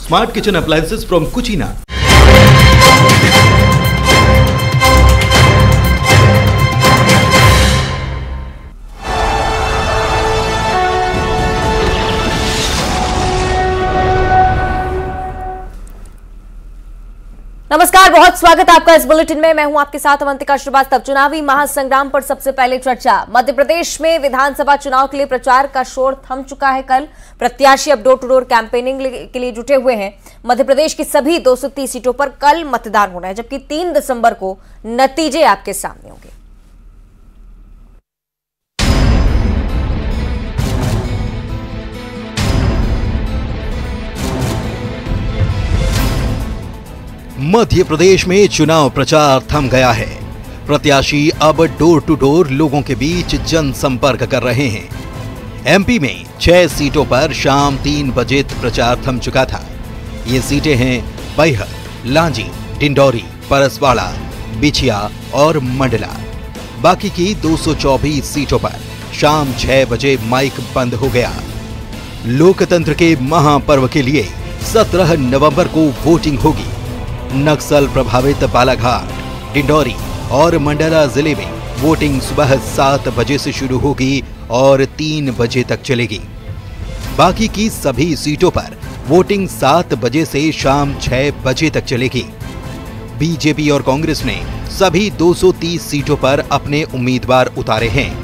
Smart kitchen appliances from Cucina. नमस्कार, बहुत स्वागत है आपका इस बुलेटिन में। मैं हूं आपके साथ अवंतिका श्रीवास्तव। चुनावी महासंग्राम पर सबसे पहले चर्चा। मध्य प्रदेश में विधानसभा चुनाव के लिए प्रचार का शोर थम चुका है। कल प्रत्याशी अब डोर टू डोर कैंपेनिंग के लिए जुटे हुए हैं। मध्य प्रदेश की सभी 230 सीटों पर कल मतदान होना है, जबकि 3 दिसंबर को नतीजे आपके सामने होंगे। मध्य प्रदेश में चुनाव प्रचार थम गया है। प्रत्याशी अब डोर टू डोर लोगों के बीच जनसंपर्क कर रहे हैं। एमपी में 6 सीटों पर शाम 3 बजे प्रचार थम चुका था। ये सीटें हैं बैहर, लांजी, डिंडौरी, परसवाड़ा, बिछिया और मंडला। बाकी की 224 सीटों पर शाम 6 बजे माइक बंद हो गया। लोकतंत्र के महापर्व के लिए 17 नवंबर को वोटिंग होगी। नक्सल प्रभावित बालाघाट, डिंडौरी और मंडला जिले में वोटिंग सुबह 7 बजे से शुरू होगी और 3 बजे तक चलेगी। बाकी की सभी सीटों पर वोटिंग 7 बजे से शाम 6 बजे तक चलेगी। बीजेपी और कांग्रेस ने सभी 230 सीटों पर अपने उम्मीदवार उतारे हैं।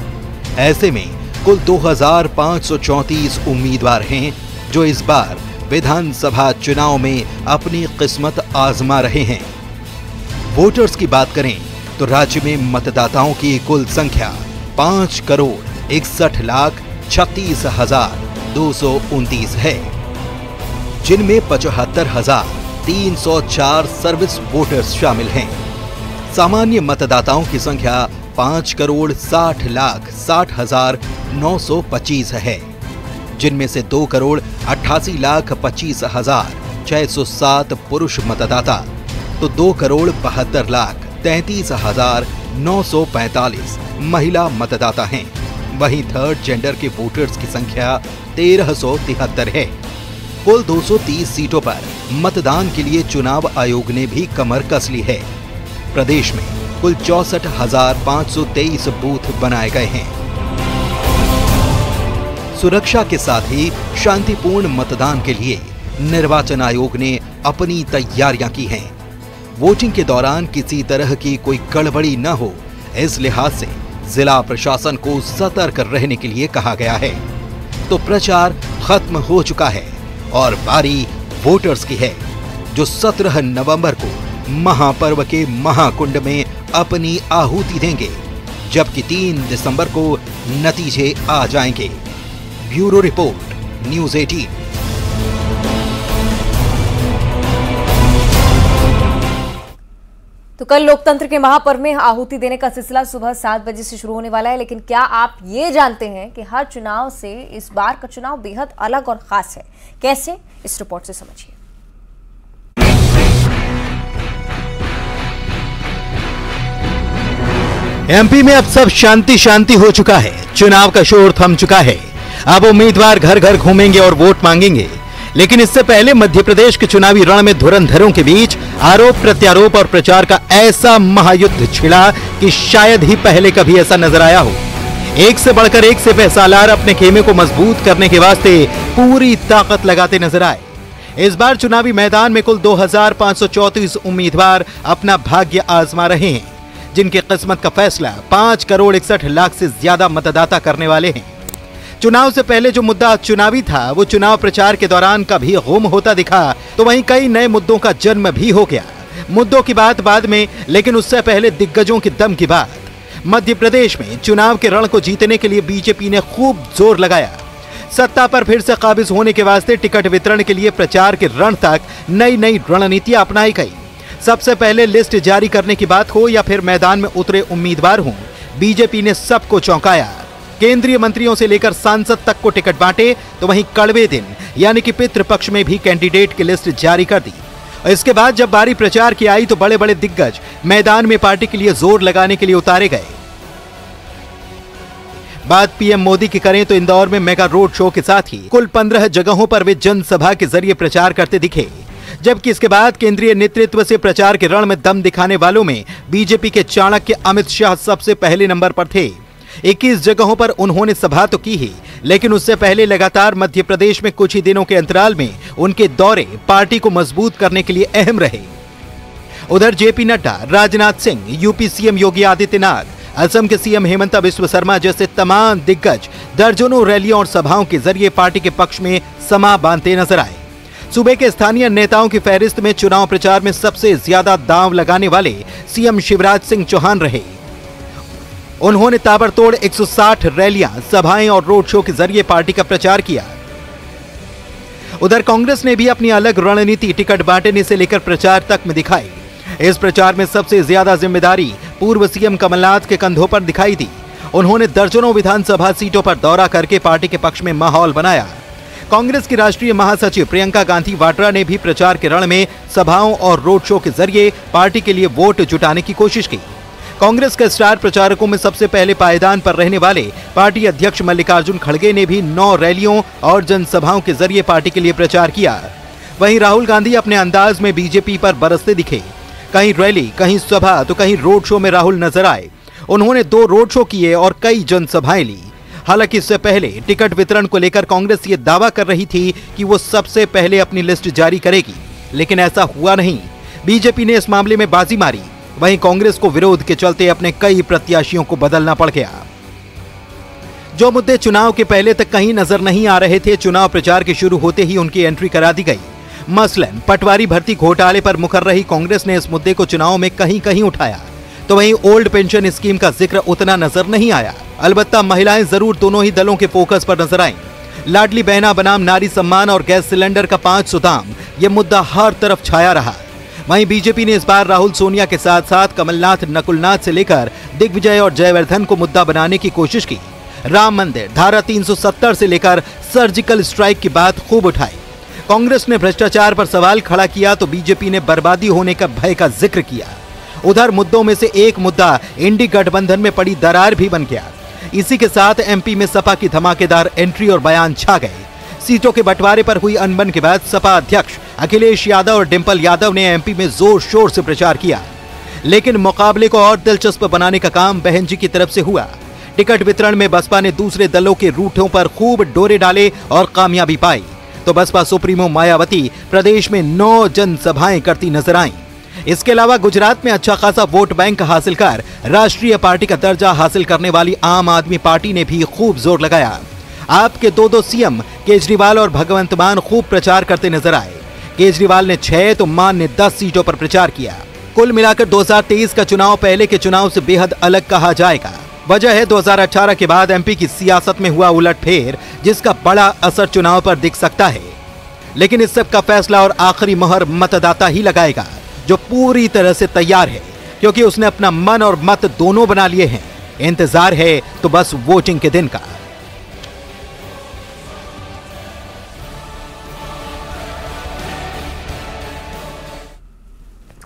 ऐसे में कुल 2534 उम्मीदवार हैं जो इस बार विधानसभा चुनाव में अपनी किस्मत आजमा रहे हैं। वोटर्स की बात करें तो राज्य में मतदाताओं की कुल संख्या 5,61,36,229 है, जिनमें 75,304 सर्विस वोटर्स शामिल हैं। सामान्य मतदाताओं की संख्या 5,60,60,925 है, जिनमें से 2,88,25,607 पुरुष मतदाता तो 2,72,33,945 महिला मतदाता हैं। वहीं थर्ड जेंडर के वोटर्स की संख्या 1,373 है। कुल 230 सीटों पर मतदान के लिए चुनाव आयोग ने भी कमर कस ली है। प्रदेश में कुल 64,523 बूथ बनाए गए हैं। सुरक्षा के साथ ही शांतिपूर्ण मतदान के लिए निर्वाचन आयोग ने अपनी तैयारियां की हैं। वोटिंग के दौरान किसी तरह की कोई गड़बड़ी न हो, इस लिहाज से जिला प्रशासन को सतर्क रहने के लिए कहा गया है। तो प्रचार खत्म हो चुका है और बारी वोटर्स की है, जो 17 नवंबर को महापर्व के महाकुंड में अपनी आहुति देंगे, जबकि 3 दिसंबर को नतीजे आ जाएंगे। Bureau report, news 18। तो कल लोकतंत्र के महापर्व में आहुति देने का सिलसिला सुबह 7 बजे से शुरू होने वाला है। लेकिन क्या आप ये जानते हैं कि हर चुनाव से इस बार का चुनाव बेहद अलग और खास है? कैसे, इस रिपोर्ट से समझिए। एमपी में अब सब शांति शांति हो चुका है। चुनाव का शोर थम चुका है। अब उम्मीदवार घर घर घूमेंगे और वोट मांगेंगे। लेकिन इससे पहले मध्य प्रदेश के चुनावी रण में धुरंधरों के बीच आरोप प्रत्यारोप और प्रचार का ऐसा महायुद्ध छिड़ा कि शायद ही पहले कभी ऐसा नजर आया हो। एक से बढ़कर एक सिपह सालार अपने खेमे को मजबूत करने के वास्ते पूरी ताकत लगाते नजर आए। इस बार चुनावी मैदान में कुल 2,534 उम्मीदवार अपना भाग्य आजमा रहे हैं, जिनकी किस्मत का फैसला 5,61,00,000 से ज्यादा मतदाता करने वाले हैं। चुनाव से पहले जो मुद्दा चुनावी था, वो चुनाव प्रचार के दौरान कभी गुम होता दिखा, तो वहीं कई नए मुद्दों का जन्म भी हो गया। मुद्दों की बात बाद में, लेकिन उससे पहले दिग्गजों के दम की बात। मध्य प्रदेश में चुनाव के रण को जीतने के लिए बीजेपी ने खूब जोर लगाया। सत्ता पर फिर से काबिज होने के वास्ते टिकट वितरण के लिए प्रचार के रण तक नई नई रणनीतियां अपनाई गई। सबसे पहले लिस्ट जारी करने की बात हो या फिर मैदान में उतरे उम्मीदवार हों, बीजेपी ने सबको चौंकाया। केंद्रीय मंत्रियों से लेकर सांसद तक को टिकट बांटे, तो वहीं कड़वे दिन यानी कि पितृपक्ष में भी कैंडिडेट की लिस्ट जारी कर दी। इसके बाद जब बारी प्रचार की आई तो बड़े बड़े दिग्गज मैदान में पार्टी के लिए जोर लगाने के लिए उतारे गए। बात पीएम मोदी की करें तो इंदौर में मेगा रोड शो के साथ ही कुल 15 जगहों पर वे जनसभा के जरिए प्रचार करते दिखे, जबकि इसके बाद केंद्रीय नेतृत्व से प्रचार के रण में दम दिखाने वालों में बीजेपी के चाणक्य अमित शाह सबसे पहले नंबर पर थे। 21 जगहों पर उन्होंने सभा तो की ही, लेकिन उससे पहले लगातार मध्य प्रदेश में कुछ ही दिनों के अंतराल में उनके दौरे पार्टी को मजबूत करने के लिए अहम रहे। उधर JP Nadda, Rajnath Singh, UP CM Yogi Adityanath, Assam के सीएम हेमंत बिस्वा शर्मा जैसे तमाम दिग्गज दर्जनों रैलियों और सभाओं के जरिए पार्टी के पक्ष में समा बांधते नजर आए। सूबे के स्थानीय नेताओं की फहरिस्त में चुनाव प्रचार में सबसे ज्यादा दांव लगाने वाले सीएम शिवराज सिंह चौहान रहे। उन्होंने ताबड़तोड़ 160 रैलियां, सभाएं और रोड शो के जरिए पार्टी का प्रचार किया। उधर कांग्रेस ने भी अपनी अलग रणनीति टिकट बांटने से लेकर प्रचार तक में दिखाई। इस प्रचार में सबसे ज्यादा जिम्मेदारी पूर्व सीएम कमलनाथ के कंधों पर दिखाई दी। उन्होंने दर्जनों विधानसभा सीटों पर दौरा करके पार्टी के पक्ष में माहौल बनाया। कांग्रेस की राष्ट्रीय महासचिव प्रियंका गांधी वाड्रा ने भी प्रचार के रण में सभाओं और रोड शो के जरिए पार्टी के लिए वोट जुटाने की कोशिश की। कांग्रेस के स्टार प्रचारकों में सबसे पहले पायदान पर रहने वाले पार्टी अध्यक्ष मल्लिकार्जुन खड़गे ने भी 9 रैलियों और जनसभाओं के जरिए पार्टी के लिए प्रचार किया। वहीं राहुल गांधी अपने अंदाज में बीजेपी पर बरसते दिखे। कहीं रैली, कहीं सभा तो कहीं रोड शो में राहुल नजर आए। उन्होंने 2 रोड शो किए और कई जनसभाएं ली। हालांकि इससे पहले टिकट वितरण को लेकर कांग्रेस ये दावा कर रही थी कि वो सबसे पहले अपनी लिस्ट जारी करेगी, लेकिन ऐसा हुआ नहीं। बीजेपी ने इस मामले में बाजी मारी। वहीं कांग्रेस को विरोध के चलते अपने कई प्रत्याशियों को बदलना पड़ गया। जो मुद्दे चुनाव के पहले तक कहीं नजर नहीं आ रहे थे, चुनाव प्रचार के शुरू होते ही उनकी एंट्री करा दी गई। मसलन पटवारी भर्ती घोटाले पर मुकर रही कांग्रेस ने इस मुद्दे को चुनाव में कहीं कहीं उठाया, तो वहीं ओल्ड पेंशन स्कीम का जिक्र उतना नजर नहीं आया। अलबत्ता महिलाएं जरूर दोनों ही दलों के फोकस पर नजर आईं। लाडली बहना बनाम नारी सम्मान और गैस सिलेंडर का 500 दाम, ये मुद्दा हर तरफ छाया रहा। वहीं बीजेपी ने इस बार राहुल सोनिया के साथ साथ कमलनाथ, नकुलनाथ से लेकर दिग्विजय और जयवर्धन को मुद्दा बनाने की कोशिश की। राम मंदिर, धारा 370 से लेकर सर्जिकल स्ट्राइक की बात खूब उठाई। कांग्रेस ने भ्रष्टाचार पर सवाल खड़ा किया तो बीजेपी ने बर्बादी होने का भय का जिक्र किया। उधर मुद्दों में से एक मुद्दा इंडी गठबंधन में पड़ी दरार भी बन गया। इसी के साथ एमपी में सपा की धमाकेदार एंट्री और बयान छा गए। सीटों के बंटवारे पर हुई अनबन के बाद सपा अध्यक्ष अखिलेश यादव और डिंपल यादव ने एमपी में जोर शोर से प्रचार किया, लेकिन मुकाबले को और दिलचस्प बनाने का काम बहन जी की तरफ से हुआ। टिकट वितरण में बसपा ने दूसरे दलों के रूठों पर खूब डोरे डाले और कामयाबी पाई, तो बसपा सुप्रीमो मायावती प्रदेश में 9 जनसभाएं करती नजर आईं। इसके अलावा गुजरात में अच्छा खासा वोट बैंक हासिल कर राष्ट्रीय पार्टी का दर्जा हासिल करने वाली आम आदमी पार्टी ने भी खूब जोर लगाया। आपके 2 सीएम केजरीवाल और भगवंत मान खूब प्रचार करते नजर आए। केजरीवाल ने 6 तो मान ने 10 सीटों पर प्रचार किया। कुल मिलाकर 2023 का चुनाव पहले के चुनाव से बेहद अलग कहा जाएगा। वजह है 2018 के बाद एमपी की सियासत में हुआ उलटफेर, जिसका बड़ा असर चुनाव पर दिख सकता है। लेकिन इस सब का फैसला और आखिरी मोहर मतदाता ही लगाएगा, जो पूरी तरह से तैयार है, क्योंकि उसने अपना मन और मत दोनों बना लिए हैं। इंतजार है तो बस वोटिंग के दिन का।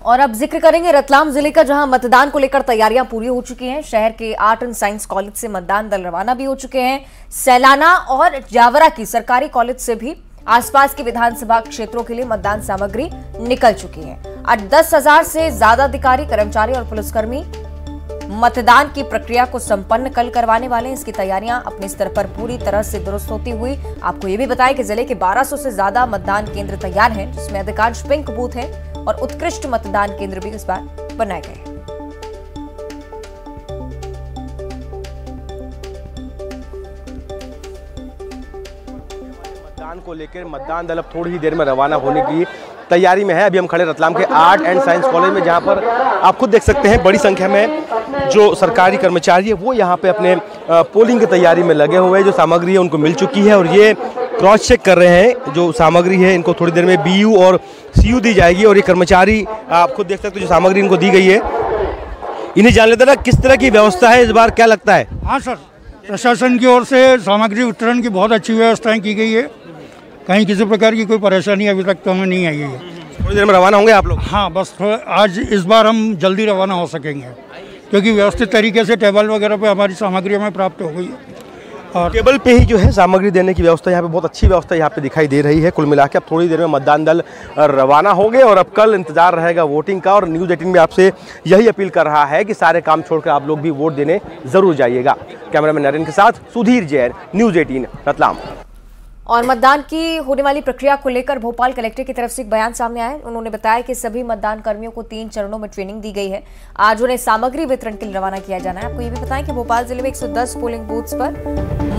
और अब जिक्र करेंगे रतलाम जिले का, जहां मतदान को लेकर तैयारियां पूरी हो चुकी हैं। शहर के आर्ट एंड साइंस कॉलेज से मतदान दल रवाना भी हो चुके हैं। सैलाना और जावरा की सरकारी कॉलेज से भी आसपास के विधानसभा क्षेत्रों के लिए मतदान सामग्री निकल चुकी है। 10,000 से ज्यादा अधिकारी, कर्मचारी और पुलिसकर्मी मतदान की प्रक्रिया को संपन्न कल करवाने वाले हैं। इसकी तैयारियां अपने स्तर पर पूरी तरह से दुरुस्त होती हुई आपको ये भी बताएं कि जिले के 1200 से ज्यादा मतदान केंद्र तैयार हैं, जिसमें अधिकांश पिंक बूथ हैं और उत्कृष्ट मतदान केंद्र भी इस बार बनाए गए हैं। मतदान को लेकर मतदान दल अब थोड़ी ही देर में रवाना होने की तैयारी में है। अभी हम खड़े रतलाम के आर्ट एंड साइंस कॉलेज में, जहां पर आप खुद देख सकते हैं बड़ी संख्या में जो सरकारी कर्मचारी है वो यहाँ पे अपने पोलिंग की तैयारी में लगे हुए हैं। जो सामग्री है उनको मिल चुकी है और ये क्रॉस चेक कर रहे हैं। जो सामग्री है इनको थोड़ी देर में बीयू और सीयू दी जाएगी और ये कर्मचारी आप खुद देख सकते हैं जो सामग्री इनको दी गई है। इन्हें जान लेते ना किस तरह की व्यवस्था है इस बार, क्या लगता है? हाँ सर, प्रशासन की ओर से सामग्री वितरण की बहुत अच्छी व्यवस्थाएं की गई है। कहीं किसी प्रकार की कोई परेशानी अभी तक तो हमें नहीं आई है। थोड़ी देर में रवाना होंगे आप लोग? हाँ, बस आज इस बार हम जल्दी रवाना हो सकेंगे, क्योंकि व्यवस्थित तरीके से टेबल वगैरह पे हमारी सामग्री हमें प्राप्त हो गई है। और केबल पे ही जो है सामग्री देने की व्यवस्था यहाँ पे बहुत अच्छी व्यवस्था यहाँ पे दिखाई दे रही है। कुल मिला के अब थोड़ी देर में मतदान दल रवाना होंगे और अब कल इंतजार रहेगा वोटिंग का। और न्यूज़ 18 में आपसे यही अपील कर रहा है कि सारे काम छोड़कर आप लोग भी वोट देने जरूर जाइएगा। कैमरामैन नरेंद्र के साथ सुधीर जैन, न्यूज़ 18 रतलाम। और मतदान की होने वाली प्रक्रिया को लेकर भोपाल कलेक्टर की तरफ से एक बयान सामने आया है। उन्होंने बताया कि सभी मतदान कर्मियों को 3 चरणों में ट्रेनिंग दी गई है। आज उन्हें सामग्री वितरण के लिए रवाना किया जाना है। आपको ये भी बताएं कि भोपाल जिले में 110 पोलिंग बूथ्स पर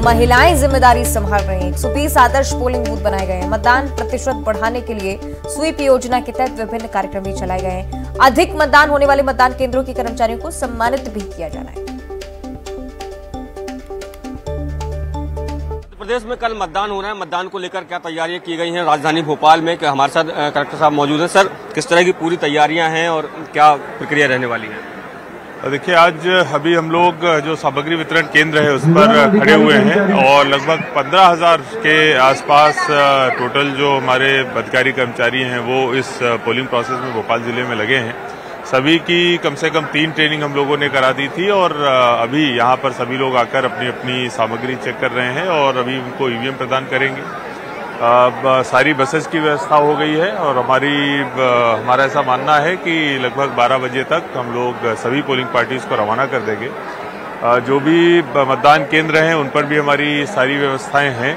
महिलाएं जिम्मेदारी संभाल रही हैं। 120 आदर्श पोलिंग बूथ बनाए गए हैं। मतदान प्रतिशत बढ़ाने के लिए स्वीप योजना के तहत विभिन्न कार्यक्रम भी चलाए गए हैं। अधिक मतदान होने वाले मतदान केंद्रों के कर्मचारियों को सम्मानित भी किया जाना है। प्रदेश में कल मतदान हो रहा है। मतदान को लेकर क्या तैयारियां की गई हैं राजधानी भोपाल में? कि हमारे साथ कलेक्टर साहब मौजूद हैं। सर, किस तरह की पूरी तैयारियां हैं और क्या प्रक्रिया रहने वाली है? देखिए, आज अभी हम लोग जो सामग्री वितरण केंद्र है उस पर खड़े हुए हैं और लगभग 15,000 के आसपास टोटल जो हमारे अधिकारी कर्मचारी हैं वो इस पोलिंग प्रोसेस में भोपाल जिले में लगे हैं। सभी की कम से कम 3 ट्रेनिंग हम लोगों ने करा दी थी और अभी यहाँ पर सभी लोग आकर अपनी अपनी सामग्री चेक कर रहे हैं और अभी उनको ईवीएम प्रदान करेंगे। सारी बसेस की व्यवस्था हो गई है और हमारा ऐसा मानना है कि लगभग 12 बजे तक हम लोग सभी पोलिंग पार्टीज को रवाना कर देंगे। जो भी मतदान केंद्र हैं उन पर भी हमारी सारी व्यवस्थाएं हैं।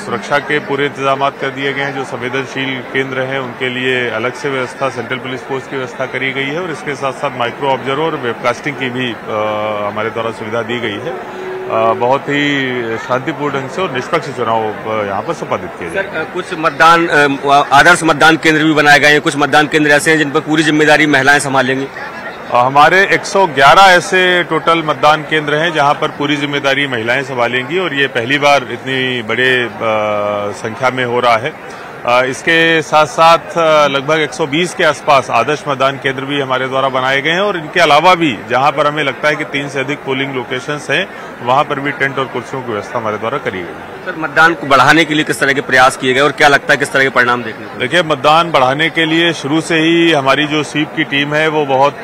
सुरक्षा के पूरे इंतजाम कर दिए गए हैं। जो संवेदनशील केंद्र हैं उनके लिए अलग से व्यवस्था, सेंट्रल पुलिस फोर्स की व्यवस्था करी गई है और इसके साथ साथ माइक्रो ऑब्जर्वर और वेबकास्टिंग की भी हमारे द्वारा सुविधा दी गई है। बहुत ही शांतिपूर्ण ढंग से और निष्पक्ष चुनाव यहाँ पर संपादित किए जाए। कुछ मतदान आदर्श मतदान केंद्र भी बनाए गए हैं। कुछ मतदान केंद्र ऐसे हैं जिन पर पूरी जिम्मेदारी महिलाएं संभालेंगी। हमारे 111 ऐसे टोटल मतदान केंद्र हैं जहां पर पूरी जिम्मेदारी महिलाएं संभालेंगी और ये पहली बार इतनी बड़े संख्या में हो रहा है। इसके साथ साथ लगभग 120 के आसपास आदर्श मतदान केंद्र भी हमारे द्वारा बनाए गए हैं और इनके अलावा भी जहां पर हमें लगता है कि 3 से अधिक पोलिंग लोकेशंस हैं वहां पर भी टेंट और कुर्सियों की व्यवस्था हमारे द्वारा करी गई है। सर, मतदान को बढ़ाने के लिए किस तरह के प्रयास किए गए और क्या लगता है किस तरह के परिणाम देखने को? देखिए, मतदान बढ़ाने के लिए शुरू से ही हमारी जो स्वीप की टीम है वो बहुत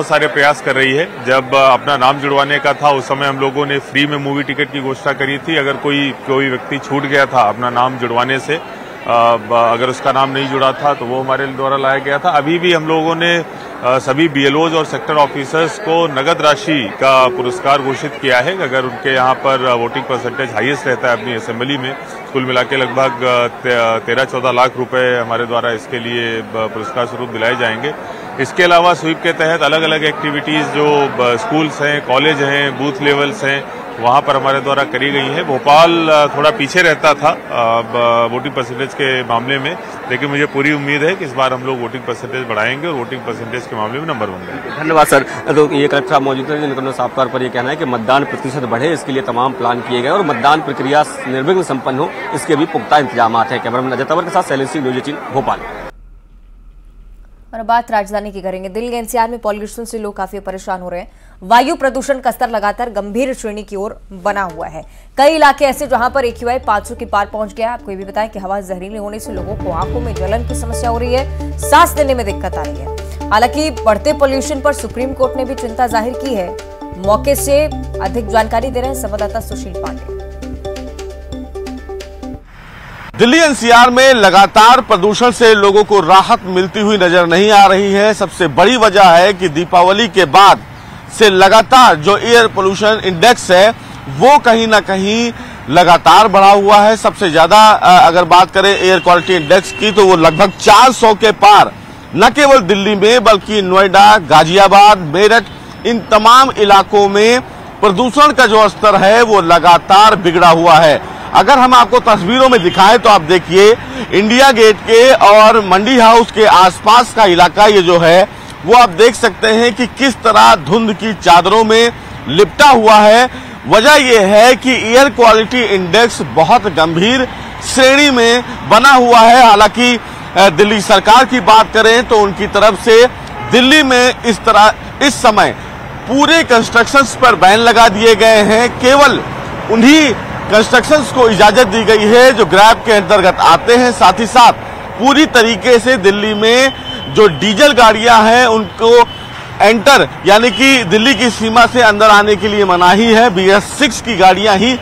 सारे प्रयास कर रही है। जब अपना नाम जुड़वाने का था उस समय हम लोगों ने फ्री में मूवी टिकट की घोषणा करी थी। अगर कोई व्यक्ति छूट गया था अपना नाम जुड़वाने से, अगर उसका नाम नहीं जुड़ा था तो वो हमारे द्वारा लाया गया था। अभी भी हम लोगों ने सभी बीएलओज और सेक्टर ऑफिसर्स को नगद राशि का पुरस्कार घोषित किया है। अगर उनके यहाँ पर वोटिंग परसेंटेज हाईएस्ट रहता है अपनी असेंबली में, कुल मिला के लगभग 13-14 लाख रुपए हमारे द्वारा इसके लिए पुरस्कार स्वरूप दिलाए जाएंगे। इसके अलावा स्वीप के तहत अलग अलग एक्टिविटीज जो स्कूल्स हैं, कॉलेज हैं, बूथ लेवल्स हैं, वहां पर हमारे द्वारा करी गई है। भोपाल थोड़ा पीछे रहता था वोटिंग परसेंटेज के मामले में, लेकिन मुझे पूरी उम्मीद है कि इस बार हम लोग वोटिंग परसेंटेज बढ़ाएंगे और वोटिंग परसेंटेज के मामले में नंबर 1 रहेंगे। धन्यवाद सर। तो ये कलेक्टर साहब मौजूद हैं जिनका साफ तौर पर ये कहना है कि मतदान प्रतिशत बढ़े, इसके लिए तमाम प्लान किए गए और मतदान प्रक्रिया निर्विघ्न संपन्न हो, इसके भी पुख्ता इंतजाम है। कैमरामैन अजय तंवर के साथ शैलेश सिंह, न्यूज़ 18 भोपाल। और बात राजधानी की करेंगे। दिल्ली एनसीआर में पॉल्यूशन से लोग काफी परेशान हो रहे हैं। वायु प्रदूषण का स्तर लगातार गंभीर श्रेणी की ओर बना हुआ है। कई इलाके ऐसे जहां पर AQI 500 के पार पहुंच गया। आपको ये भी बताएं कि हवा जहरीली होने से लोगों को आंखों में जलन की समस्या हो रही है, सांस लेने में दिक्कत आ रही है। हालांकि बढ़ते पॉल्यूशन पर सुप्रीम कोर्ट ने भी चिंता जाहिर की है। मौके से अधिक जानकारी दे रहे हैं संवाददाता सुशील पांडे। दिल्ली एनसीआर में लगातार प्रदूषण से लोगों को राहत मिलती हुई नजर नहीं आ रही है। सबसे बड़ी वजह है कि दीपावली के बाद से लगातार जो एयर पोल्यूशन इंडेक्स है वो कहीं ना कहीं लगातार बढ़ा हुआ है। सबसे ज्यादा अगर बात करें एयर क्वालिटी इंडेक्स की तो वो लगभग 400 के पार न केवल दिल्ली में बल्कि नोएडा, गाजियाबाद, मेरठ, इन तमाम इलाकों में प्रदूषण का जो स्तर है वो लगातार बिगड़ा हुआ है। अगर हम आपको तस्वीरों में दिखाएं तो आप देखिए इंडिया गेट के और मंडी हाउस के आसपास का इलाका ये जो है वो आप देख सकते हैं कि किस तरह धुंध की चादरों में लिपटा हुआ है। वजह यह है कि एयर क्वालिटी इंडेक्स बहुत गंभीर श्रेणी में बना हुआ है। हालांकि दिल्ली सरकार की बात करें तो उनकी तरफ से दिल्ली में इस समय पूरे कंस्ट्रक्शंस पर बैन लगा दिए गए हैं। केवल उन्हीं कंस्ट्रक्शंस को इजाजत दी गई है जो ग्रैब के अंतर्गत आते हैं। साथ ही साथ पूरी तरीके से दिल्ली में जो डीजल गाड़ियां हैं उनको एंटर यानी कि दिल्ली की सीमा से अंदर आने के लिए मनाही है। BS6 की गाड़ियां ही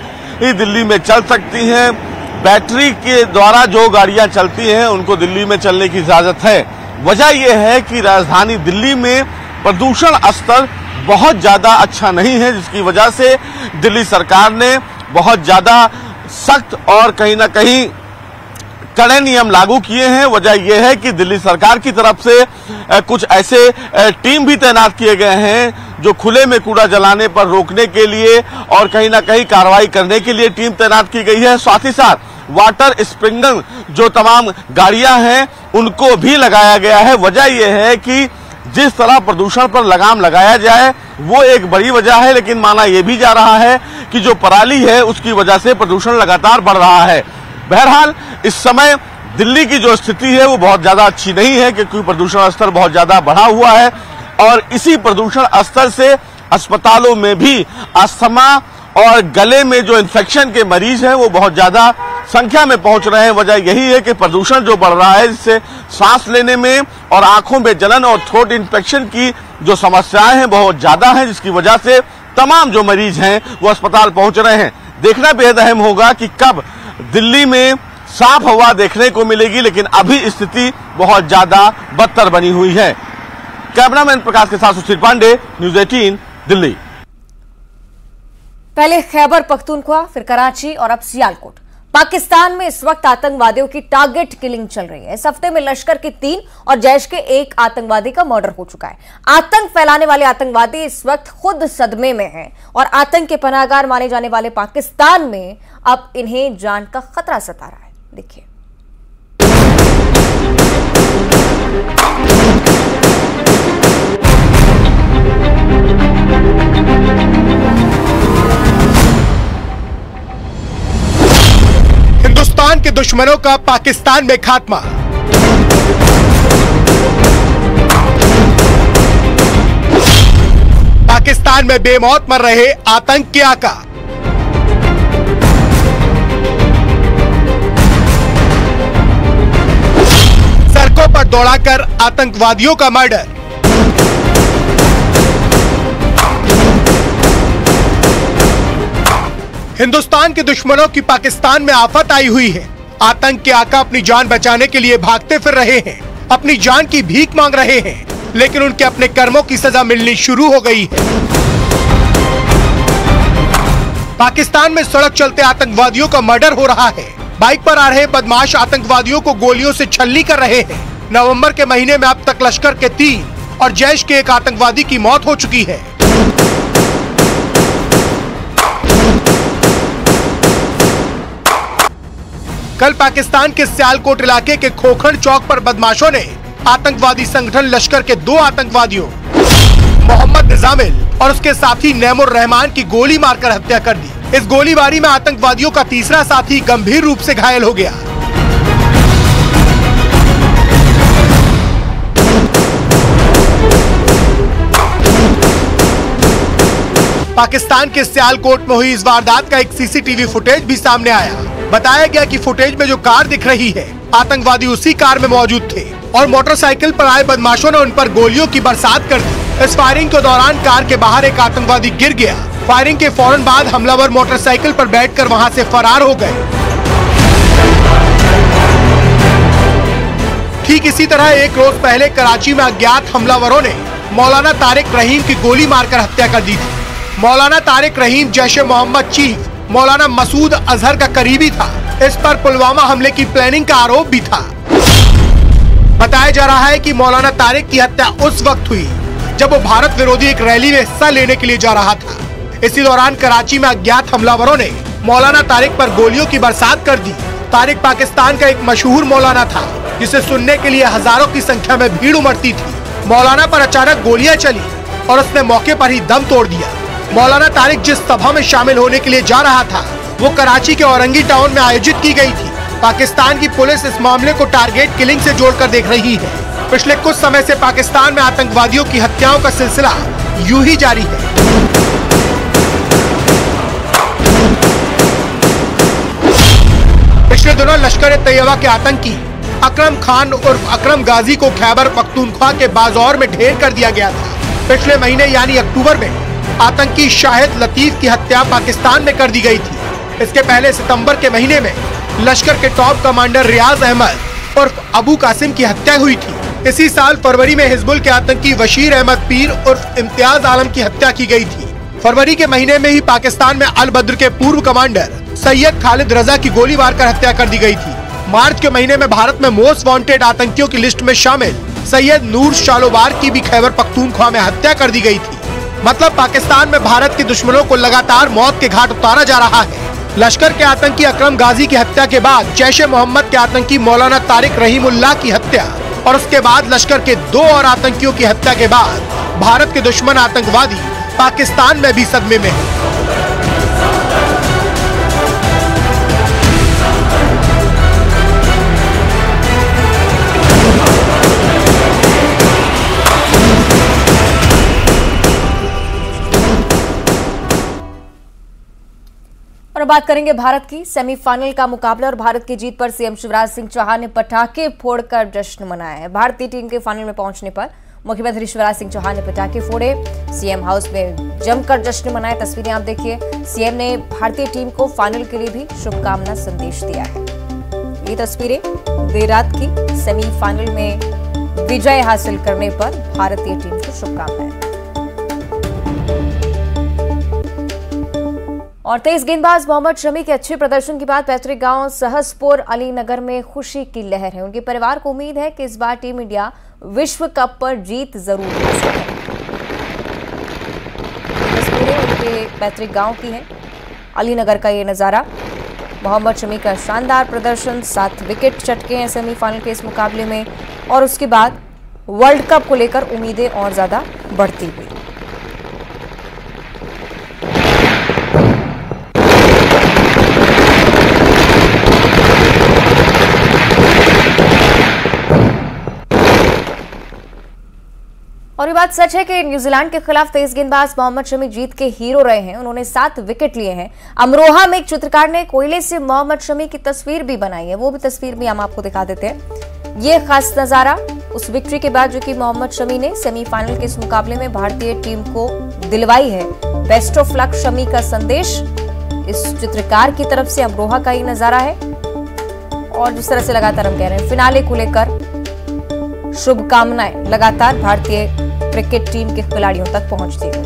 दिल्ली में चल सकती हैं। बैटरी के द्वारा जो गाड़ियां चलती हैं उनको दिल्ली में चलने की इजाजत है। वजह यह है कि राजधानी दिल्ली में प्रदूषण स्तर बहुत ज्यादा अच्छा नहीं है, जिसकी वजह से दिल्ली सरकार ने बहुत ज्यादा सख्त और कहीं ना कहीं कड़े नियम लागू किए हैं। वजह यह है कि दिल्ली सरकार की तरफ से कुछ ऐसे टीम भी तैनात किए गए हैं जो खुले में कूड़ा जलाने पर रोकने के लिए और कहीं ना कहीं कार्रवाई करने के लिए टीम तैनात की गई है। साथ ही साथ वाटर स्प्रिंकलर जो तमाम गाड़ियां हैं उनको भी लगाया गया है। वजह यह है कि जिस तरह प्रदूषण पर लगाम लगाया जाए वो एक बड़ी वजह है, लेकिन माना यह भी जा रहा है कि जो पराली है उसकी वजह से प्रदूषण लगातार बढ़ रहा है। बहरहाल इस समय दिल्ली की जो स्थिति है वो बहुत ज्यादा अच्छी नहीं है, क्योंकि प्रदूषण स्तर बहुत ज्यादा बढ़ा हुआ है और इसी प्रदूषण स्तर से अस्पतालों में भी अस्थमा और गले में जो इन्फेक्शन के मरीज हैं वो बहुत ज्यादा संख्या में पहुंच रहे हैं। वजह यही है कि प्रदूषण जो बढ़ रहा है जिससे सांस लेने में और आंखों में जलन और थ्रोट इन्फेक्शन की जो समस्याएं हैं बहुत ज्यादा हैं, जिसकी वजह से तमाम जो मरीज हैं वो अस्पताल पहुंच रहे हैं। देखना बेहद अहम होगा कि कब दिल्ली में साफ हवा देखने को मिलेगी, लेकिन अभी स्थिति बहुत ज्यादा बदतर बनी हुई है। कैमरामैन प्रकाश के साथ सुशील पांडे, न्यूज़ 18 दिल्ली। पहले खैबर पख्तूनख्वा, फिर कराची और अब सियालकोट। पाकिस्तान में इस वक्त आतंकवादियों की टारगेट किलिंग चल रही है। इस हफ्ते में लश्कर के 3 और जैश के 1 आतंकवादी का मर्डर हो चुका है। आतंक फैलाने वाले आतंकवादी इस वक्त खुद सदमे में हैं और आतंक के पनाहगार माने जाने वाले पाकिस्तान में अब इन्हें जान का खतरा सता रहा है। देखिए, हिंदुस्तान के दुश्मनों का पाकिस्तान में खात्मा। पाकिस्तान में बेमौत मर रहे आतंक के आका। सड़कों पर दौड़ाकर आतंकवादियों का मर्डर। हिंदुस्तान के दुश्मनों की पाकिस्तान में आफत आई हुई है। आतंक के आका अपनी जान बचाने के लिए भागते फिर रहे हैं, अपनी जान की भीख मांग रहे हैं, लेकिन उनके अपने कर्मों की सजा मिलनी शुरू हो गई है। पाकिस्तान में सड़क चलते आतंकवादियों का मर्डर हो रहा है। बाइक पर आ रहे बदमाश आतंकवादियों को गोलियों से छलनी कर रहे हैं। नवंबर के महीने में अब तक लश्कर के 3 और जैश के 1 आतंकवादी की मौत हो चुकी है। कल पाकिस्तान के सियालकोट इलाके के खोखंड चौक पर बदमाशों ने आतंकवादी संगठन लश्कर के 2 आतंकवादियों मोहम्मद निजामिल और उसके साथी नैमुर रहमान की गोली मारकर हत्या कर दी। इस गोलीबारी में आतंकवादियों का तीसरा साथी गंभीर रूप से घायल हो गया। पाकिस्तान के सियालकोट में हुई इस वारदात का एक सीसीटीवी फुटेज भी सामने आया। बताया गया कि फुटेज में जो कार दिख रही है, आतंकवादी उसी कार में मौजूद थे और मोटरसाइकिल पर आए बदमाशों ने उन पर गोलियों की बरसात कर दी। इस फायरिंग के दौरान कार के बाहर एक आतंकवादी गिर गया। फायरिंग के फौरन बाद हमलावर मोटरसाइकिल पर बैठकर वहां से फरार हो गए। ठीक इसी तरह एक रोज पहले कराची में अज्ञात हमलावरों ने मौलाना तारिक रहीम की गोली मारकर हत्या कर दी थी। मौलाना तारिक रहीम जैशे मोहम्मद चीफ मौलाना मसूद अजहर का करीबी था। इस पर पुलवामा हमले की प्लानिंग का आरोप भी था। बताया जा रहा है कि मौलाना तारिक की हत्या उस वक्त हुई जब वो भारत विरोधी एक रैली में हिस्सा लेने के लिए जा रहा था। इसी दौरान कराची में अज्ञात हमलावरों ने मौलाना तारिक पर गोलियों की बरसात कर दी। तारिक पाकिस्तान का एक मशहूर मौलाना था जिसे सुनने के लिए हजारों की संख्या में भीड़ उमड़ती थी। मौलाना पर अचानक गोलियां चली और उसने मौके पर ही दम तोड़ दिया। मौलाना तारिक जिस सभा में शामिल होने के लिए जा रहा था वो कराची के औरंगी टाउन में आयोजित की गई थी। पाकिस्तान की पुलिस इस मामले को टारगेट किलिंग से जोड़कर देख रही है। पिछले कुछ समय से पाकिस्तान में आतंकवादियों की हत्याओं का सिलसिला यूं ही जारी है। पिछले दिनों लश्कर-ए-तैयबा के आतंकी अकरम खान उर्फ अकरम गाजी को खैबर पख्तूनख्वा के बाजौर में ढेर कर दिया गया था। पिछले महीने यानी अक्टूबर में आतंकी शाहिद लतीफ की हत्या पाकिस्तान में कर दी गई थी। इसके पहले सितंबर के महीने में लश्कर के टॉप कमांडर रियाज अहमद उर्फ अबू कासिम की हत्या हुई थी। इसी साल फरवरी में हिजबुल के आतंकी बशीर अहमद पीर उर्फ इम्तियाज आलम की हत्या की गई थी। फरवरी के महीने में ही पाकिस्तान में अल बद्र के पूर्व कमांडर सैयद खालिद रजा की गोली मारकर हत्या कर दी गई थी। मार्च के महीने में भारत में मोस्ट वांटेड आतंकियों की लिस्ट में शामिल सैयद नूर शालोबार की भी खैबर पख्तूनख्वा में हत्या कर दी गई थी। मतलब पाकिस्तान में भारत के दुश्मनों को लगातार मौत के घाट उतारा जा रहा है। लश्कर के आतंकी अकरम गाजी की हत्या के बाद जैश-ए मोहम्मद के आतंकी मौलाना तारिक रहीमुल्लाह की हत्या और उसके बाद लश्कर के 2 और आतंकियों की हत्या के बाद भारत के दुश्मन आतंकवादी पाकिस्तान में भी सदमे में है। और बात करेंगे भारत की। सेमीफाइनल का मुकाबला और भारत की जीत पर सीएम शिवराज सिंह चौहान ने पटाखे फोड़कर जश्न मनाया है। भारतीय टीम के फाइनल में पहुंचने पर मुख्यमंत्री शिवराज सिंह चौहान ने पटाखे फोड़े, सीएम हाउस में जमकर जश्न मनाया। तस्वीरें आप देखिए। सीएम ने भारतीय टीम को फाइनल के लिए भी शुभकामना संदेश दिया है। ये तस्वीरें देर रात की सेमीफाइनल में विजय हासिल करने पर भारतीय टीम को शुभकामनाएं। और तेज गेंदबाज मोहम्मद शमी के अच्छे प्रदर्शन के बाद पैतृक गांव सहसपुर अलीनगर में खुशी की लहर है। उनके परिवार को उम्मीद है कि इस बार टीम इंडिया विश्व कप पर जीत जरूर हासिल करेगी। तस्वीरें उनके पैतृक गांव की है, अलीनगर का ये नजारा। मोहम्मद शमी का शानदार प्रदर्शन, 7 विकेट चटके हैं सेमीफाइनल के इस मुकाबले में और उसके बाद वर्ल्ड कप को लेकर उम्मीदें और ज्यादा बढ़ती हुई। और ये बात सच है कि न्यूजीलैंड के खिलाफ तेज गेंदबाज मोहम्मद शमी जीत के हीरो रहे हैं। उन्होंने 7 विकेट लिए हैं। अमरोहा में एक चित्रकार ने कोयले से मोहम्मद शमी की तस्वीर भी बनाई है, वो भी तस्वीर भी हम आपको दिखा देते हैं। ये खास नजारा उस विक्ट्री के बाद जो कि मोहम्मद शमी ने सेमीफाइनल के इस मुकाबले में भारतीय टीम को दिलवाई है। बेस्ट ऑफ लक शमी का संदेश इस चित्रकार की तरफ से अमरोहा का ये नजारा है। और जिस तरह से लगातार हम कह रहे हैं, फिनाले को लेकर शुभकामनाएं लगातार भारतीय क्रिकेट टीम के खिलाड़ियों तक पहुंचती है।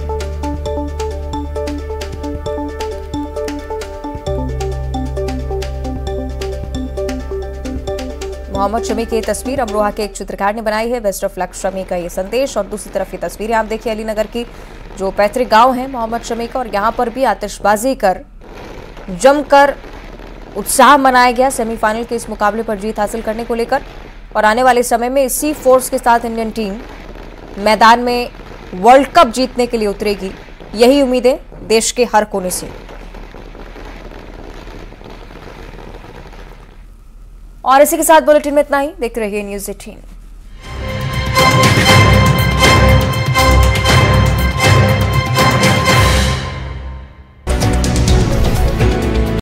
मोहम्मद शमी की तस्वीर अमरोहा के एक चित्रकार ने बनाई है। बेस्ट ऑफ लक शमी का ये संदेश। और दूसरी तरफ ये तस्वीरें आप देखिए अलीनगर की, जो पैतृक गांव है मोहम्मद शमी का, और यहां पर भी आतिशबाजी कर जमकर उत्साह मनाया गया सेमीफाइनल के इस मुकाबले पर जीत हासिल करने को लेकर। और आने वाले समय में इसी फोर्स के साथ इंडियन टीम मैदान में वर्ल्ड कप जीतने के लिए उतरेगी, यही उम्मीदें देश के हर कोने से। और इसी के साथ बुलेटिन में इतना ही। देखते रहिए न्यूज़ 18।